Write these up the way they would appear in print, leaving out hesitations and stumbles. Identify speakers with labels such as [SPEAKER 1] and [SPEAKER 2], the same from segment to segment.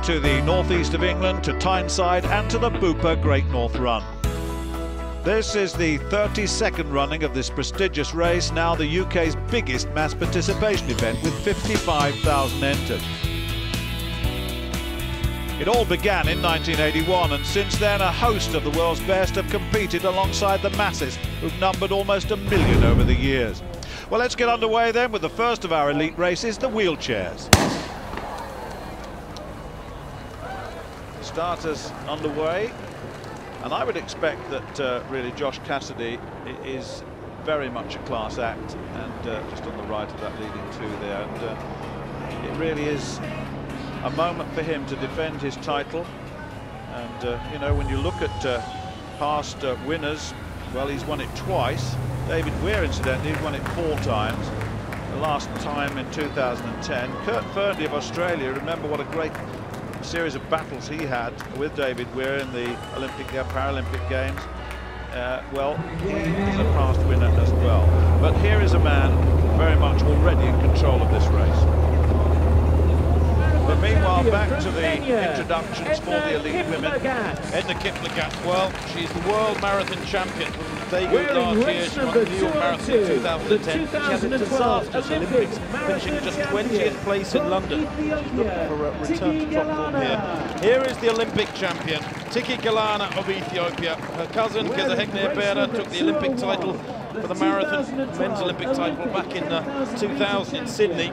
[SPEAKER 1] to the northeast of England, to Tyneside and to the Bupa Great North Run. This is the 32nd running of this prestigious race, now the UK's biggest mass participation event with 55,000 entered. It all began in 1981, and since then a host of the world's best have competed alongside the masses who've numbered almost 1 million over the years. Well, let's get underway then with the first of our elite races, the wheelchairs. Starters underway, and I would expect that really Josh Cassidy is very much a class act, and just on the right of that leading two there, and it really is a moment for him to defend his title. And you know, when you look at past winners, well, he's won it twice. David Weir, incidentally, he's won it 4 times. The last time in 2010. Kurt Fearnley of Australia, remember what a great series of battles he had with David Weir in the Olympic Paralympic Games. Well, he is a past winner as well. But here is a man very much already in control of this race. But meanwhile, back to the introductions for the elite women.
[SPEAKER 2] Edna Kiplagat, well, she's the world marathon champion from Daegu last year. She won the New York Marathon in 2010. She had a disastrous Olympics, finishing just 20th place in London. She's looking for a return to top form here. Here is the Olympic champion, Tiki Gelana of Ethiopia. Her cousin, Bera, took the Olympic title for the marathon, men's Olympic title back in 2000 in Sydney.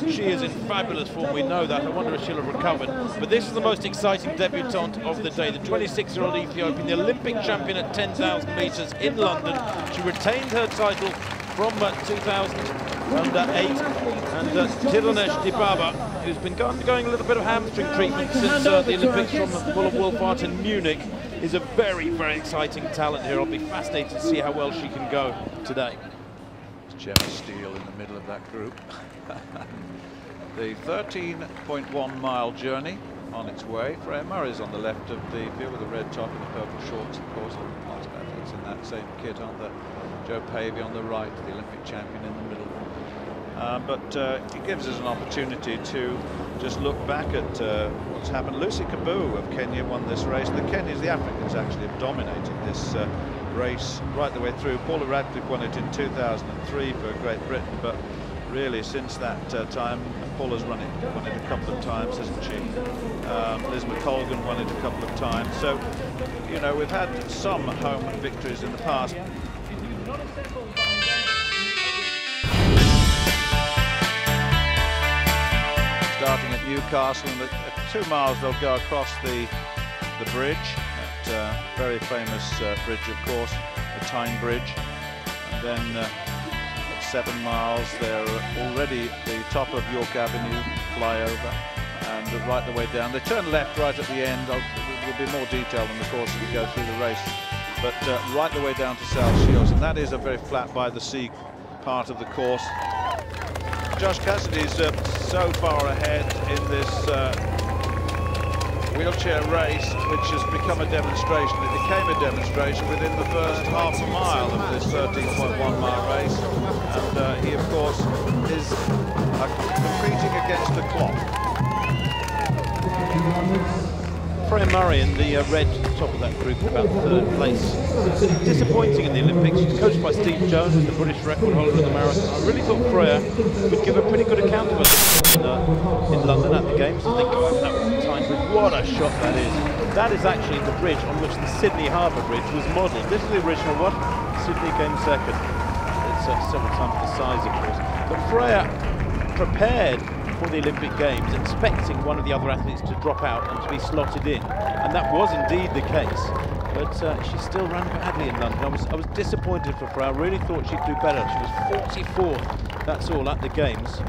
[SPEAKER 2] She is in fabulous form, we know that. I wonder if she'll have recovered. But this is the most exciting debutante of the day, the 26-year-old Ethiopian, the Olympic champion at 10,000 metres in London. She retained her title from 2008. And Tirunesh Dibaba, who's been undergoing a little bit of hamstring treatment since the Olympics from the World Fight in Munich, is a very, very exciting talent here. I'll be fascinated to see how well she can go today.
[SPEAKER 1] Gemma Steele in the middle of that group. The 13.1-mile journey on its way. Freya Murray's on the left of the field with a red top and the purple shorts, of course. Lots of athletes in that same kit, aren't there? Joe Pavey on the right, the Olympic champion in the middle. But it gives us an opportunity to just look back at what's happened. Lucy Kabu of Kenya won this race. The Kenyans, the Africans, actually have dominated this race right the way through. Paula Radcliffe won it in 2003 for Great Britain, but really since that time, Paula's won it a couple of times, hasn't she? Liz McColgan won it a couple of times. So, you know, we've had some home victories in the past. Starting at Newcastle, and at 2 miles they'll go across the bridge, that very famous bridge, of course, the Tyne Bridge. And then at 7 miles they're already at the top of York Avenue flyover, and right the way down. They turn left right at the end. There'll be more detail in the course as we go through the race. But right the way down to South Shields, and that is a very flat by the sea part of the course. Josh Cassidy's so far ahead in this wheelchair race, which has become a demonstration. It became a demonstration within the first half a mile of this 13.1-mile race. And he, of course, is competing against the clock.
[SPEAKER 2] Freya Murray in the red top of that group, about 3rd place. Disappointing in the Olympics. She's coached by Steve Jones, who's the British record holder in the marathon. I really thought Freya would give a pretty good account of herself in London at the Games. I think that was the time. But what a shot that is. That is actually the bridge on which the Sydney Harbour Bridge was modelled. This is the original one. Sydney came second. It's several times the size, of course. But Freya prepared for the Olympic Games, expecting one of the other athletes to drop out and to be slotted in, and that was indeed the case. But she still ran badly in London. I was disappointed for Freya. I really thought she'd do better. She was 44th. That's all at the Games.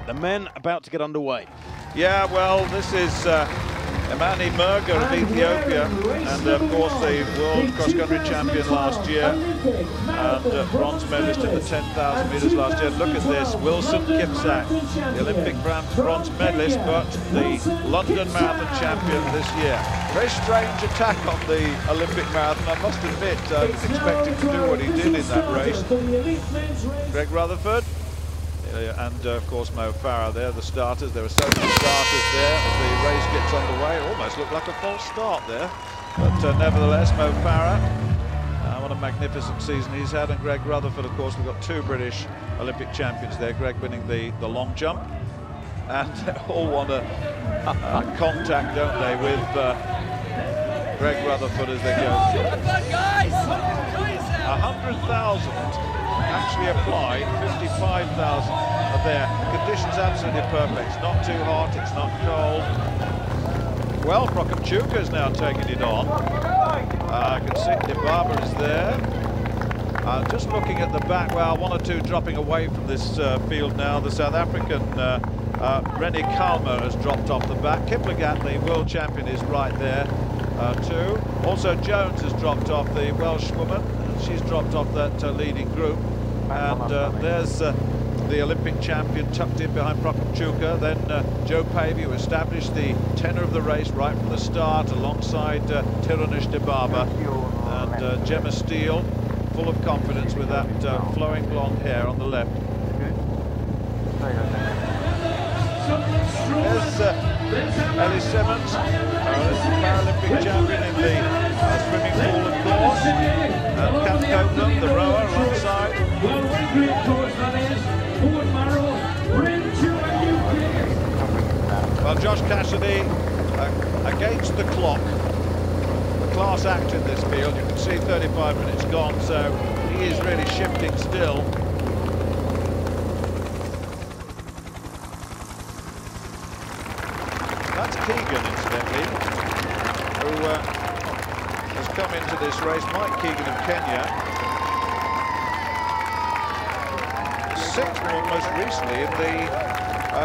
[SPEAKER 2] The men about to get underway.
[SPEAKER 1] Yeah, well, this is Emani Merga of Ethiopia, and of course the world cross-country champion last year, and bronze medalist in the 10,000 metres last year. Look at this, Wilson Kipsang, the Olympic bronze medalist, but the London Marathon champion this year. Very strange attack on the Olympic marathon, I must admit. I was expecting to do what he did in that race. Greg Rutherford, and of course Mo Farah there, the starters. There are so many starters there as the race gets underway. It almost looked like a false start there, but nevertheless Mo Farah, what a magnificent season he's had, and Greg Rutherford, of course. We've got two British Olympic champions there, Greg winning the long jump, and all want a contact, don't they, with Greg Rutherford as they go. 100,000 actually applied, 55,000 are there. Conditions absolutely perfect. It's not too hot, it's not cold. Well, Prokopchuka is now taking it on. I can see Dibaba is there. Just looking at the back, well, one or two dropping away from this field now. The South African Rennie Kalmer has dropped off the back. Kiplagat, the world champion, is right there too. Also Jones has dropped off, the Welsh woman. She's dropped off that leading group. And there's the Olympic champion tucked in behind Prokopchuka. Then Joe Pavey, who established the tenor of the race right from the start alongside Tirunesh Dibaba. And Gemma Steele, full of confidence with that flowing blonde hair on the left. There's Ellie Simmons, Paralympic champion in the swimming pool, of course. And Kat Copeland, the rower, alongside. Well, Josh Cassidy against the clock. The class act in this field. You can see 35 minutes gone, so he is really shifting still. That's Keegan, incidentally, who has come into this race. Mike Keegan of Kenya. Sixth most recently in the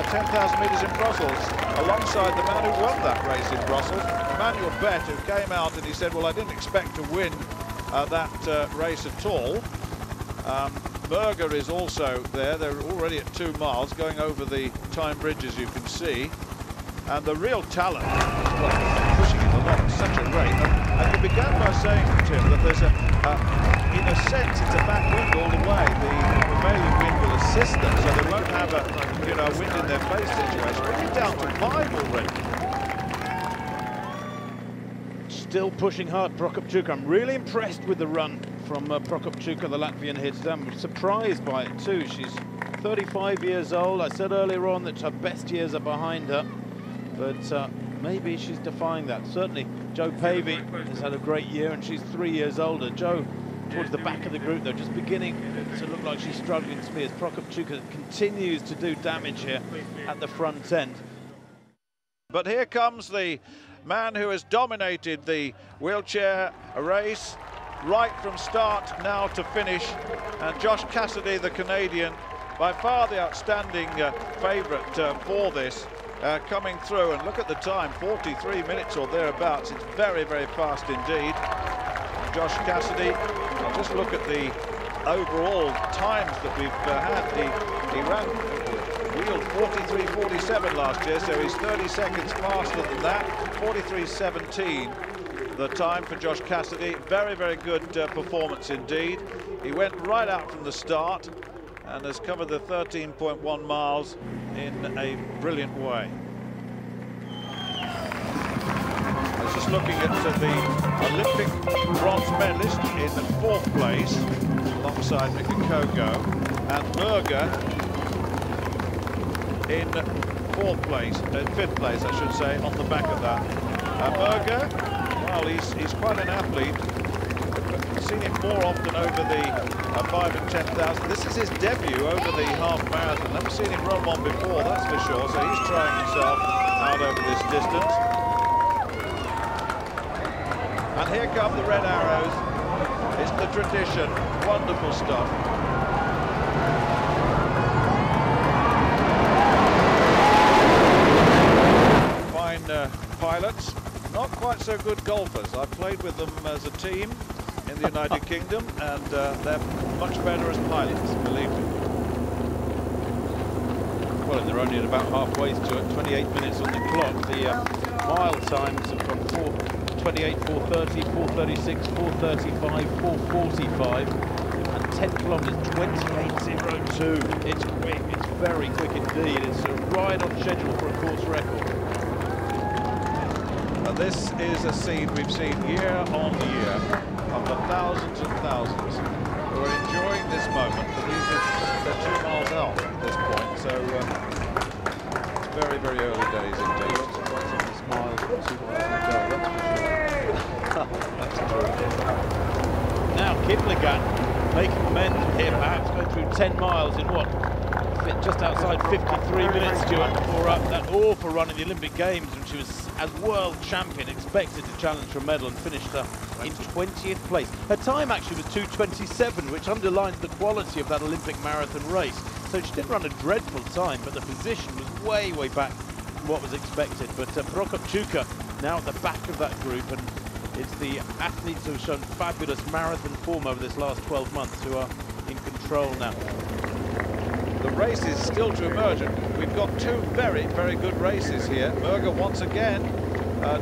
[SPEAKER 1] 10,000 metres in Brussels, alongside the man who won that race in Brussels, Emmanuel Bett, who came out and he said, well, I didn't expect to win that race at all. Berger is also there. They're already at 2 miles, going over the Tyne Bridge, as you can see. And the real talent, pushing it along such a rate. And you began by saying, Tim, that there's in a sense, it's a back wind all the way. The prevailing wind will assist them, so they won't have a wind in their face situation. But you're down to 5 already.
[SPEAKER 2] Still pushing hard, Prokopchuka. I'm really impressed with the run from Prokopchuka, the Latvian hit. I'm surprised by it too. She's 35 years old. I said earlier on that her best years are behind her, but maybe she's defying that. Certainly, Joe Pavey has had a great year, and she's 3 years older. Joe, towards the back of the group, though, just beginning to look like she's struggling to be, as Prokopchuka continues to do damage here at the front end.
[SPEAKER 1] But here comes the man who has dominated the wheelchair race right from start now to finish, and Josh Cassidy, the Canadian, by far the outstanding favourite for this, coming through. And look at the time, 43 minutes or thereabouts. It's very, very fast indeed. Josh Cassidy, I'll just look at the overall times that we've had. He ran, wheeled 43.47 last year, so he's 30 seconds faster than that. 43.17 the time for Josh Cassidy. Very, very good performance indeed. He went right out from the start and has covered the 13.1 miles in a brilliant way. I was just looking at the Olympic bronze medalist in the 4th place, alongside Micah Kogo, and Berger in 5th place, I should say, on the back of that. Berger, well, he's quite an athlete. I've seen him more often over the 5 and 10,000. This is his debut over the half marathon. Never seen him run one before, that's for sure. So he's trying himself out over this distance. And here come the red arrows. It's the tradition. Wonderful stuff. Fine pilots. Not quite so good golfers. I've played with them as a team in the United Kingdom, and they're much better as pilots, believe me.
[SPEAKER 2] Well, and they're only at about halfway to it, 28 minutes on the clock. The mile times have got 4:28, 4:30, 4:36, 4:35, 4:45, and 10 kilometres, 28:02. It's quick, it's very quick indeed. It's right on schedule for a course record.
[SPEAKER 1] This is a scene we've seen year on year of the thousands and thousands who are enjoying this moment, but they're 2 miles out at this point, so it's very, very early days indeed.
[SPEAKER 2] Smiles, 2 miles to go, that's for sure.
[SPEAKER 1] That's true.
[SPEAKER 2] Now Kiplagat making momentum here, perhaps going through 10 miles in what? Just outside 53 minutes, Stuart, before that awful run in the Olympic Games when she was, as world champion, expected to challenge for a medal and finished in 20th place. Her time actually was 2:27, which underlines the quality of that Olympic marathon race. So she didn't run a dreadful time, but the position was way, way back from what was expected. But Prokopchuka now at the back of that group, and it's the athletes who have shown fabulous marathon form over this last 12 months who are in control now.
[SPEAKER 1] The race is still to emerge, and we've got 2 very, very good races here. Murga once again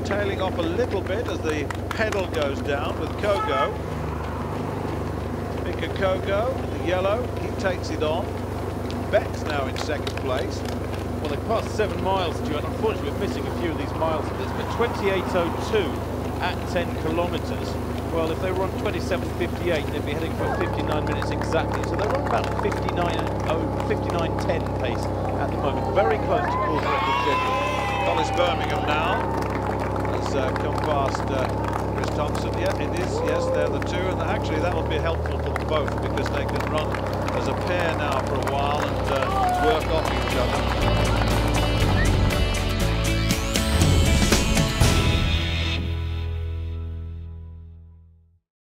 [SPEAKER 1] tailing off a little bit as the pedal goes down with Kogo. Micah Kogo in the yellow, he takes it on. Beck's now in 2nd place.
[SPEAKER 2] Well, they passed 7 miles, Stuart. Unfortunately, we're missing a few of these miles. It's been 28:02 at 10 kilometres. Well, if they were on 27:58, they'd be heading for 59 minutes exactly. So they're on about 59:10 pace at the moment. Very close to course record schedule.
[SPEAKER 1] Hollis Birmingham now has come past Chris Thompson. Yeah, it is. Yes, they're the 2, and actually that will be helpful for them both because they can run as a pair now for a while and work off each other.